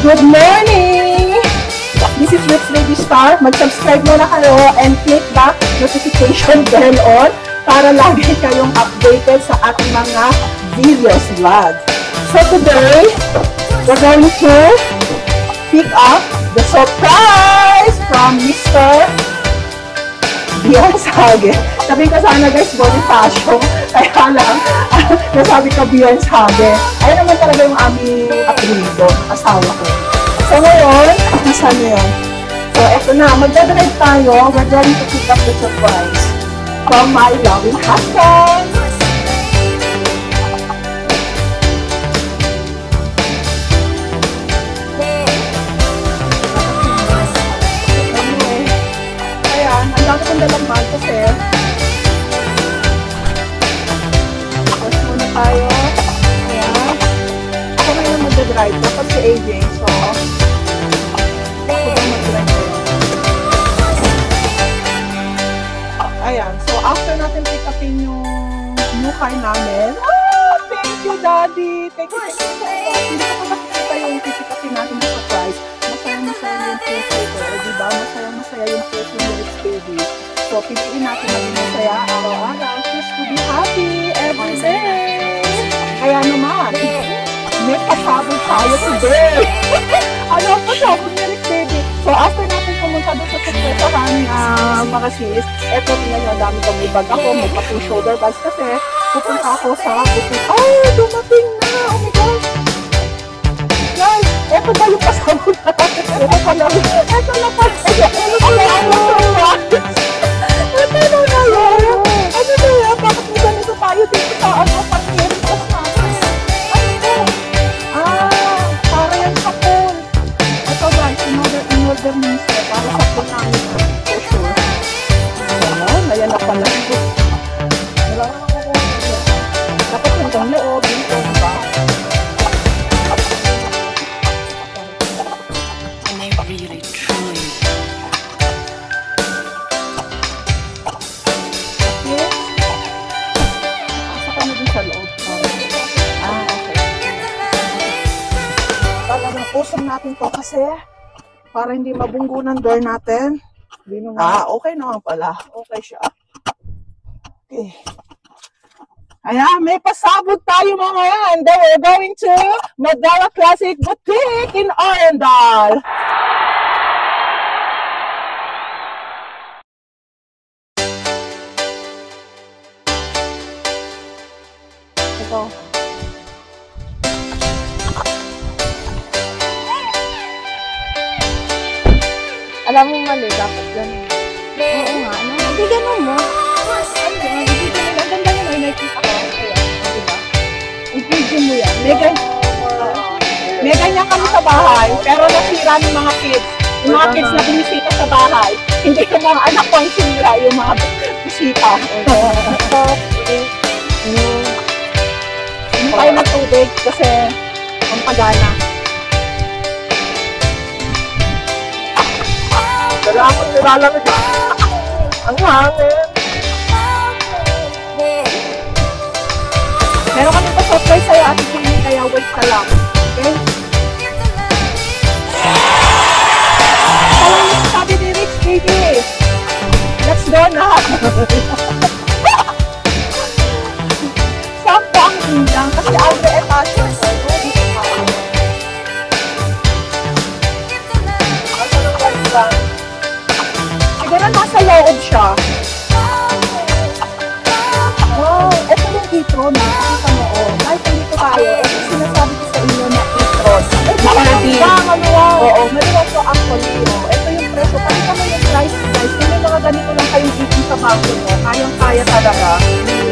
Good morning! This is Rips Lady Star. Mag-subscribe muna kayo and click the notification bell on para lagi kayong updated sa ating mga videos, vlogs. So today, we're going to pick up the surprise from Mr. Beyonce. Sabi ko sana guys, Bonifacio. Kaya lang, nasabi ko Beyonce. Ayun naman talaga yung aming apelido, asawa ko. So ngayon, nasaan na yun? So eto na, magdadrive tayo. We're going to pick up the surprise from my loving husband. Ayan, ang dami kong dalang bag kasi tayo. Ayan. Ako ngayon mag-drive. Dapat si AJ. So, ako ba mag-drive ko. Ayan. So, after natin pick upin yung new car namin. Oh, thank you, Daddy. Thank you so much. Hindi ko pa nakikita yung pick upin natin na surprise. Masaya-masaya yung puso ko. Diba? Masaya-masaya yung puso ng Rips Baby. So, piliin natin maging masaya araw-araw. Just to be happy every day. Kaya naman, may pasabog tayo today. Ano pasabog ni Rips Baby? So, after natin pumunta doon sa sukwetahan mga sis, eto rin na dami kong may bag ako, may pati shoulder bags kasi pupunta ako sa boutique. Oh, dumating na! Oh my gosh! Guys, eto ba yung pasabog natin? Eto pala. Eto na pa. Ito na yun. Ano na yan? Bakit mo ganito tayo dito sa pag-ieritas natin? Ano to? Para yan sa pool. Ito guys, in-order minsan para sa pool namin. For sure. Ayan na pala. Wala na ako. Dapat hanggang loob. Dito ba? And they really, truly sa loob. Okay. Talagang usong natin to kasi para hindi mabunggo ng door natin. Okay naman pala. Okay siya. Okay. Ayan, may pasabog tayo mga yan. Then we're going to Medalla Classic Boutique in Arendal. Ito. Alam mo mali, dapat ganun. Oo nga, ano? Hindi ganun mo. Ang ganda nyo, may nakita ko. Diba? I-video mo yan. May ganyan kami sa bahay, pero nasira ng mga kids. Yung mga kids na bumisita sa bahay. Hindi yung mga anak ko ang sinira, yung mga bisita. Tayo ng tubig kasi ang pagana. Salamat nilalamig. Ang hangin. Meron kami pa surprise sa'yo at hindi kaya wait ka lang. Okay? Alam mo sabi ni Rips Baby. Let's go na. Lang kasi Alve Etasio siguro nasa loob siya. Wow, ito yung e-tron na nakita mo kahit dito tayo, ito sinasabi ko sa inyo na e-tron maluwag ko actually ito yung presyo, pakita mo yung price guys kung may mga ganito lang kayong ipin sa bangko mo kayang-kaya talaga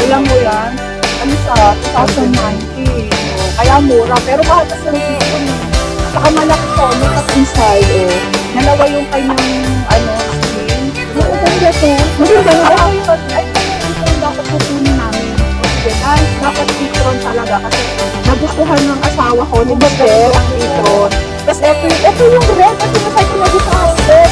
alam mo yan ano sa 2019. Kaya mura, pero mahal kasi ng ito. Saka malaki po, may cut inside. Dalawa yung kanyang, screen. Maganda to. Maganda yun. Ay, yung dapat kukunin namin. Okay, guys, dapat e-tron talaga. Kasi nagustuhan ng asawa ko ni Mister ang e-tron. Tapos ito yung red. Kasi nasay ko nagustuhan ko.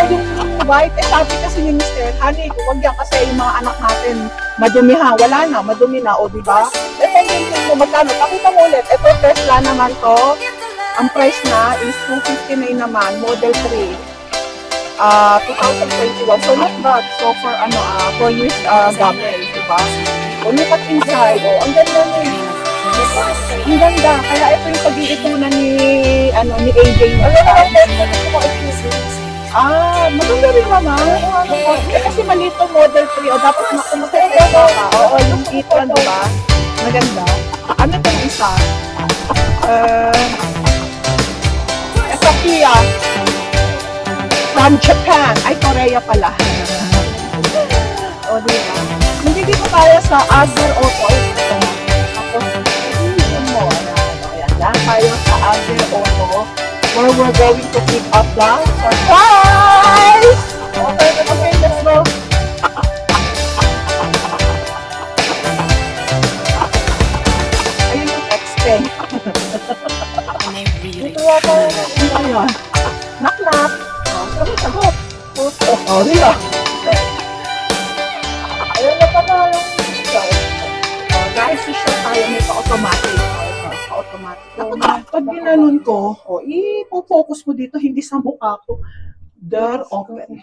Yung white. Sabi kasi ni Mister, honey, huwag yan kasi yung mga anak natin madumihan. Wala na, madumi na, diba? Ito yung mo magkano. Pakita mo ulit. Ito, Tesla naman to. Ang price na is 259 naman, Model 3. 2021. So not bad. So for 4 years gamit, diba? So look at inside. Oh, ang ganda niya. Ang ganda. Kaya ito yung pag-iitunan ni AJ niya. Maganda rin naman. Kasi maliit yung Model 3. O dapat makumusay ka. Oo, yung iton, diba? Maganda. Ano itong isa? Ito Kia. From Japan. Ay, Korea pala. O, diba? Hindi dito tayo sa Acer Auto. Tapos, ayan, lahat tayo sa Acer Auto where we're going to pick up the surprise! Okay, let's go. Ayun yung X-Pen. And they really Ito yata yun. Knock-knock. Sagot. Oh, diba? Ayun na pa na yung dahil si Shop tayo may pa-automatic. Pa-automatic. Pag ginanon ko, i-focus mo dito, hindi sa mukha ko. Door open.